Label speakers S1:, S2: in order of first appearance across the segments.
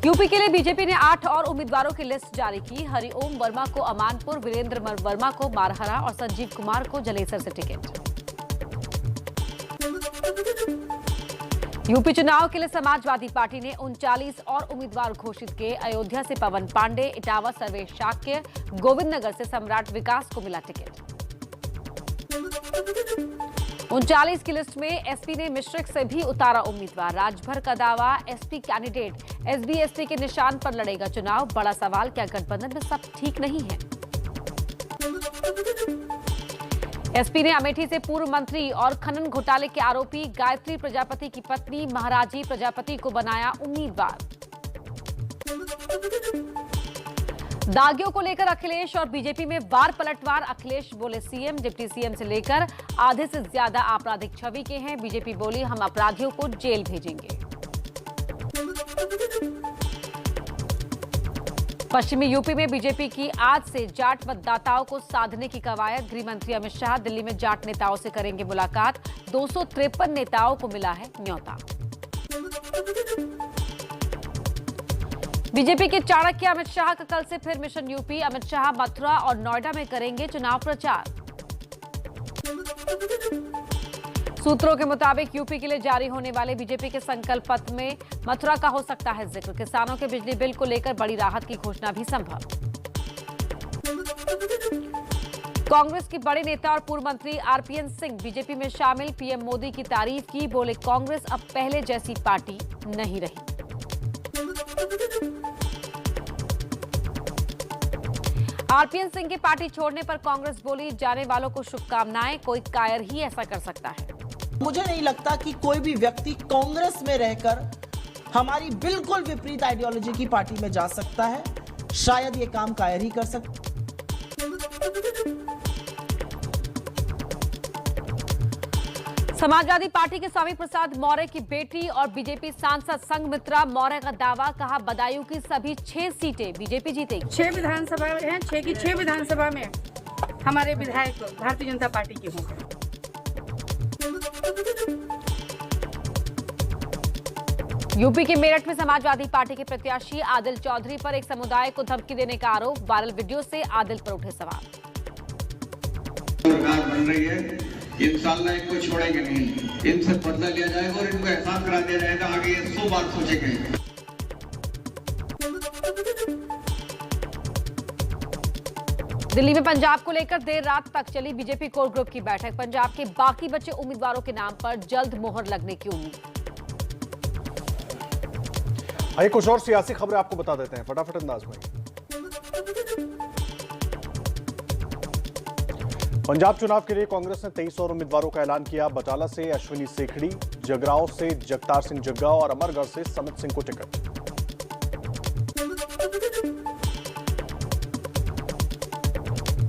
S1: UP के लिए BJP ने 8 और उम्मीदवारों की लिस्ट जारी की। हरिओम वर्मा को अमानपुर, वीरेंद्र वर्मा को मारहरा और संजीव कुमार को जलेसर से टिकट। यूपी चुनाव के लिए समाजवादी पार्टी ने 39 और उम्मीदवार घोषित किए। अयोध्या से पवन पांडे, इटावा सर्वेश शाक्य, गोविंदनगर से सम्राट विकास को मिला टिकट। 39 की लिस्ट में एसपी ने मिश्रिक से भी उतारा उम्मीदवार। राजभर का दावा, एसपी कैंडिडेट एसबी/एसटी के निशान पर लड़ेगा चुनाव। बड़ा सवाल, क्या गठबंधन में सब ठीक नहीं है? एसपी ने अमेठी से पूर्व मंत्री और खनन घोटाले के आरोपी गायत्री प्रजापति की पत्नी महाराजी प्रजापति को बनाया उम्मीदवार। दागियों को लेकर अखिलेश और बीजेपी में वार पलटवार। अखिलेश बोले सीएम, डिप्टी सीएम से लेकर आधे से ज्यादा आपराधिक छवि के हैं। बीजेपी बोली हम अपराधियों को जेल भेजेंगे। पश्चिमी यूपी में बीजेपी की आज से जाट मतदाताओं को साधने की कवायद। गृह मंत्री अमित शाह दिल्ली में जाट नेताओं से करेंगे मुलाकात। 253 नेताओं को मिला है न्योता। बीजेपी के चाणक्य अमित शाह का कल से फिर मिशन यूपी। अमित शाह मथुरा और नोएडा में करेंगे चुनाव प्रचार। सूत्रों के मुताबिक यूपी के लिए जारी होने वाले बीजेपी के संकल्प पत्र में मथुरा का हो सकता है जिक्र। किसानों के बिजली बिल को लेकर बड़ी राहत की घोषणा भी संभव। कांग्रेस के बड़े नेता और पूर्व मंत्री आरपीएन सिंह बीजेपी में शामिल। पीएम मोदी की तारीफ की, बोले कांग्रेस अब पहले जैसी पार्टी नहीं रही। आरपीएन सिंह की पार्टी छोड़ने पर कांग्रेस बोली जाने वालों को शुभकामनाएं, कोई कायर ही ऐसा कर सकता है।
S2: मुझे नहीं लगता कि कोई भी व्यक्ति कांग्रेस में रहकर हमारी बिल्कुल विपरीत आइडियोलॉजी की पार्टी में जा सकता है। शायद ये काम कायर ही कर सकता।
S1: समाजवादी पार्टी के स्वामी प्रसाद मौर्य की बेटी और बीजेपी सांसद संघमित्रा मौर्य का दावा, कहा बदायूं की सभी 6 सीटें बीजेपी जीतेगी।
S3: 6 विधानसभा हैं, 6 की 6 विधानसभा में हमारे विधायक भारतीय जनता पार्टी के होंगे।
S1: यूपी के मेरठ में समाजवादी पार्टी के प्रत्याशी आदिल चौधरी पर एक समुदाय को धमकी देने का आरोप। वायरल वीडियो से आदिल पर उठे सवाल।
S4: सरकार बन रही है, इंशाअल्लाह इनको छोड़ेंगे नहीं। इनसे बदला लिया जाएगा और इनको एहसास करा दिया जाएगा, आगे 100 बार सोचेंगे।
S1: दिल्ली में पंजाब को लेकर देर रात तक चली बीजेपी कोर ग्रुप की बैठक। पंजाब के बाकी बचे उम्मीदवारों के नाम पर जल्द मोहर लगने की उम्मीद।
S5: आइए कुछ और सियासी खबरें आपको बता देते हैं फटाफट अंदाज में। पंजाब चुनाव के लिए कांग्रेस ने 23 और उम्मीदवारों का ऐलान किया। बटाला से अश्विनी सेखड़ी, जगरांव से जगतार सिंह जग्गा और अमरगढ़ से समित सिंह को टिकट।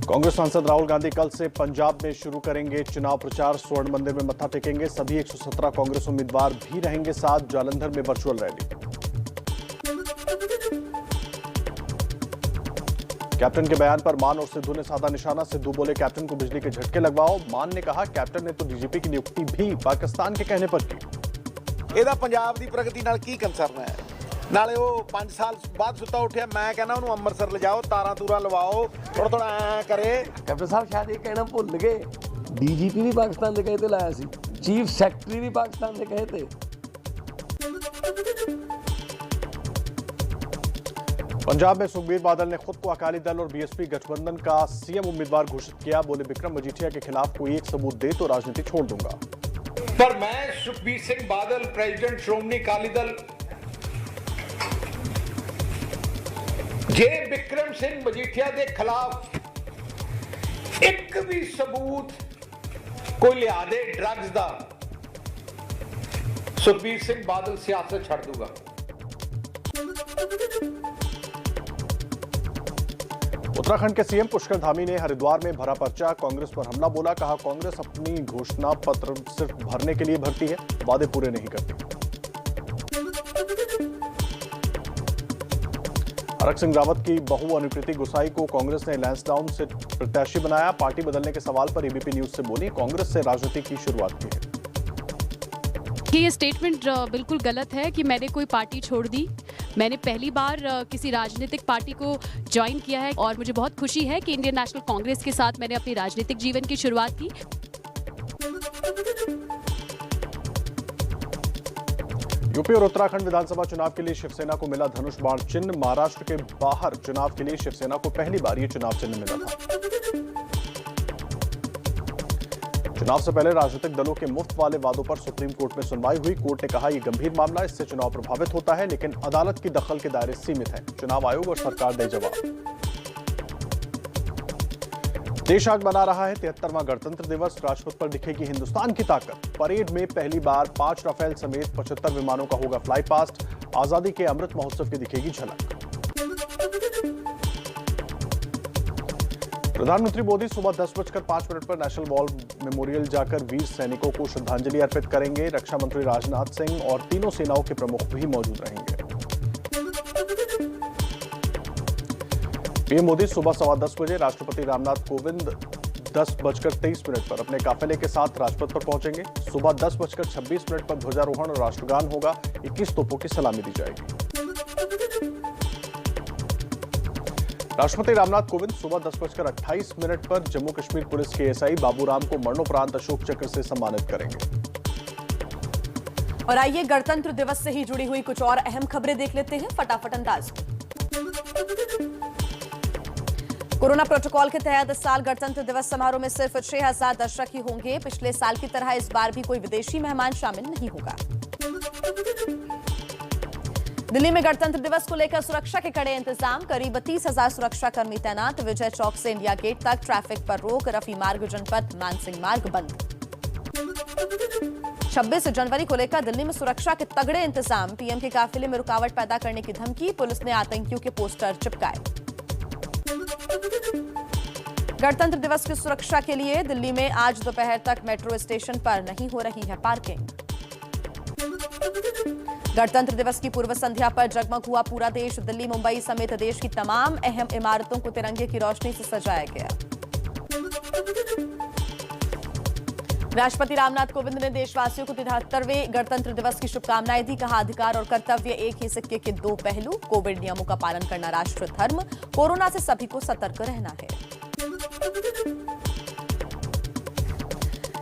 S5: कांग्रेस सांसद राहुल गांधी कल से पंजाब में शुरू करेंगे चुनाव प्रचार। स्वर्ण मंदिर में मत्था टेकेंगे। सभी 117 कांग्रेस उम्मीदवार भी रहेंगे साथ। जालंधर में वर्चुअल रैली। कैप्टन के बयान पर मान और सिद्धू ने साधा निशाना। सिद्धू बोले कैप्टन को बिजली के झटके लगवाओ। मान ने कहा कैप्टन ने तो डीजीपी की नियुक्ति भी पाकिस्तान के कहने पर की।
S6: ਇਹਦਾ ਪੰਜਾਬ ਦੀ ਪ੍ਰਗਤੀ ਨਾਲ ਕੀ ਕੰਸਰਨ ਹੈ? ਨਾਲੇ ਉਹ 5 ਸਾਲ ਬਾਅਦ ਸੁੱਤਾ ਉੱਠਿਆ। ਮੈਂ ਕਹਿੰਦਾ ਉਹਨੂੰ ਅੰਮ੍ਰਿਤਸਰ ਲਿਜਾਓ, ਤਾਰਾਂ ਤੂਰਾਂ ਲਵਾਓ, ਥੋੜਾ ਥੋੜਾ ਐ ਕਰੇ।
S7: ਕੈਪਟਨ ਸਾਹਿਬ ਸ਼ਾਇਦ ਇਹ ਕਹਿਣਾ ਭੁੱਲ ਗਏ, ਡੀਜੀਪੀ ਵੀ ਪਾਕਿਸਤਾਨ ਦੇ ਕਹੇ ਤੇ ਲਾਇਆ ਸੀ, ਚੀਫ ਸੈਕਟਰੀ ਵੀ ਪਾਕਿस्तान ਦੇ ਕਹੇ ਤੇ।
S5: पंजाब में सुखबीर बादल ने खुद को अकाली दल और बीएसपी गठबंधन का सीएम उम्मीदवार घोषित किया। बोले विक्रम मजीठिया के खिलाफ कोई एक सबूत दे तो राजनीति छोड़ दूंगा।
S8: पर मैं सुखबीर सिंह बादल प्रेसिडेंट श्रोमणी अकाली दल जे विक्रम सिंह मजीठिया के खिलाफ एक भी सबूत कोई लिया दे ड्रग्स का, सुखबीर सिंह बादल सियासत छड़ दूंगा।
S5: उत्तराखंड के सीएम पुष्कर धामी ने हरिद्वार में भरा पर्चा। कांग्रेस पर हमला बोला। कहा कांग्रेस अपनी घोषणा पत्र सिर्फ भरने के लिए भरती है, वादे पूरे नहीं करती। हरक सिंह रावत की बहू अनुकृति गुसाई को कांग्रेस ने लैंसडाउन से प्रत्याशी बनाया। पार्टी बदलने के सवाल पर एबीपी न्यूज से बोली कांग्रेस से राजनीति की शुरुआत की है।
S9: ये स्टेटमेंट बिल्कुल गलत है कि मैंने कोई पार्टी छोड़ दी। मैंने पहली बार किसी राजनीतिक पार्टी को ज्वाइन किया है और मुझे बहुत खुशी है कि इंडियन नेशनल कांग्रेस के साथ मैंने अपनी राजनीतिक जीवन की शुरुआत की।
S5: यूपी और उत्तराखंड विधानसभा चुनाव के लिए शिवसेना को मिला धनुष बाण चिन्ह। महाराष्ट्र के बाहर चुनाव के लिए शिवसेना को पहली बार ये चुनाव चिन्ह मिला था। चुनाव से पहले राजनीतिक दलों के मुफ्त वाले वादों पर सुप्रीम कोर्ट में सुनवाई हुई। कोर्ट ने कहा यह गंभीर मामला, इससे चुनाव प्रभावित होता है, लेकिन अदालत की दखल के दायरे सीमित है। चुनाव आयोग और सरकार दे जवाब। देश आज मना रहा है 73वां गणतंत्र दिवस। राजपथ पर दिखेगी हिंदुस्तान की ताकत। परेड में पहली बार 5 राफेल समेत 75 विमानों का होगा फ्लाई पास्ट। आजादी के अमृत महोत्सव की दिखेगी झलक। प्रधानमंत्री मोदी सुबह 10:05 पर नेशनल वॉर मेमोरियल जाकर वीर सैनिकों को श्रद्धांजलि अर्पित करेंगे। रक्षा मंत्री राजनाथ सिंह और तीनों सेनाओं के प्रमुख भी मौजूद रहेंगे। पीएम मोदी सुबह 10:15 बजे राष्ट्रपति रामनाथ कोविंद 10:23 पर अपने काफिले के साथ राजपथ पर पहुंचेंगे। सुबह 10:26 पर ध्वजारोहण और राष्ट्रगान होगा। 21 तोपों की सलामी दी जाएगी। राष्ट्रपति रामनाथ कोविंद सुबह 10:28 पर जम्मू कश्मीर पुलिस के एसआई बाबूराम को मरणोपरांत अशोक चक्र से सम्मानित करेंगे।
S10: और आइए गणतंत्र दिवस से ही जुड़ी हुई कुछ और अहम खबरें देख लेते हैं फटाफट अंदाज में। कोरोना प्रोटोकॉल के तहत इस साल गणतंत्र दिवस समारोह में सिर्फ 6000 दर्शक ही होंगे। पिछले साल की तरह इस बार भी कोई विदेशी मेहमान शामिल नहीं होगा। दिल्ली में गणतंत्र दिवस को लेकर सुरक्षा के कड़े इंतजाम। करीब 30,000 सुरक्षा कर्मी तैनात। विजय चौक से इंडिया गेट तक ट्रैफिक पर रोक। रफी मार्ग जनपद मानसिंह मार्ग बंद। 26 जनवरी को लेकर दिल्ली में सुरक्षा के तगड़े इंतजाम। पीएम के काफिले में रुकावट पैदा करने की धमकी। पुलिस ने आतंकियों के पोस्टर चिपकाए। गणतंत्र दिवस की सुरक्षा के लिए दिल्ली में आज दोपहर तक मेट्रो स्टेशन पर नहीं हो रही है पार्किंग। गणतंत्र दिवस की पूर्व संध्या पर जगमग हुआ पूरा देश। दिल्ली, मुंबई समेत देश की तमाम अहम इमारतों को तिरंगे की रोशनी से सजाया गया। राष्ट्रपति रामनाथ कोविंद ने देशवासियों को 73वें गणतंत्र दिवस की शुभकामनाएं दी। कहा अधिकार और कर्तव्य एक ही सिक्के के दो पहलू। कोविड नियमों का पालन करना राष्ट्र धर्म। कोरोना से सभी को सतर्क रहना है।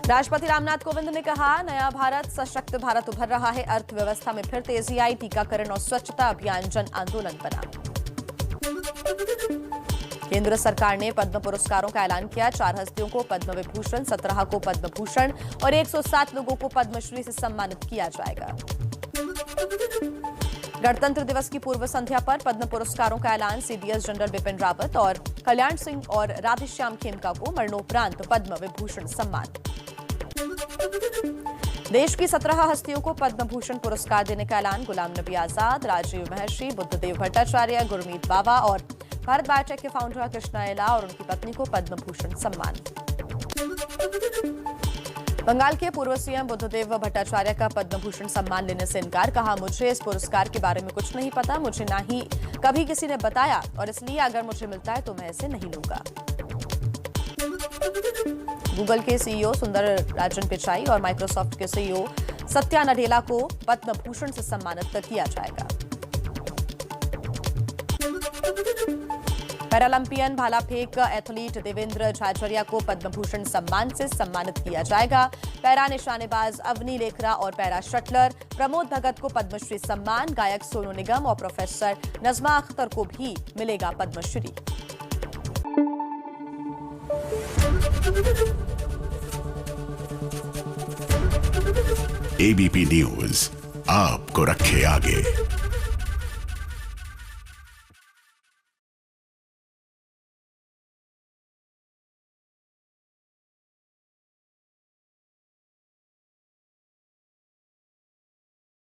S10: राष्ट्रपति रामनाथ कोविंद ने कहा नया भारत सशक्त भारत उभर रहा है। अर्थव्यवस्था में फिर तेजी आई। टीकाकरण और स्वच्छता अभियान जन आंदोलन बना। केंद्र सरकार ने पद्म पुरस्कारों का ऐलान किया। 4 हस्तियों को पद्म विभूषण, 17 को पद्म भूषण और 107 लोगों को पद्मश्री से सम्मानित किया जाएगा। गणतंत्र दिवस की पूर्व संध्या पर पद्म पुरस्कारों का ऐलान। सीडीएस जनरल बिपिन रावत और कल्याण सिंह और राधेश्याम खेमका को मरणोपरांत पद्म विभूषण सम्मान। देश की 17 हस्तियों को पद्म भूषण पुरस्कार देने का ऐलान। गुलाम नबी आजाद, राजीव महर्षि, बुद्धदेव भट्टाचार्य, गुरमीत बाबा और भारत बायोटेक के फाउंडर कृष्णा एला और उनकी पत्नी को पद्म भूषण सम्मान। बंगाल के पूर्व सीएम बुद्धदेव भट्टाचार्य का पद्म भूषण सम्मान लेने से इनकार। कहा मुझे इस पुरस्कार के बारे में कुछ नहीं पता। मुझे ना ही कभी किसी ने बताया और इसलिए अगर मुझे मिलता है तो मैं इसे नहीं लूंगा। गूगल के सीईओ सुंदर राजन पिचाई और माइक्रोसॉफ्ट के सीईओ सत्या नडेला को पद्म भूषण से सम्मानित किया जाएगा। पैरालंपियन भाला फेंक एथलीट देवेंद्र झाझरिया को पद्म भूषण सम्मान से सम्मानित किया जाएगा। पैरा निशानेबाज अवनी लेखरा और पैरा शटलर प्रमोद भगत को पद्मश्री सम्मान। गायक सोनू निगम और प्रोफेसर नजमा अख्तर को भी मिलेगा पद्मश्री।
S11: एबीपी न्यूज आपको रखे आगे।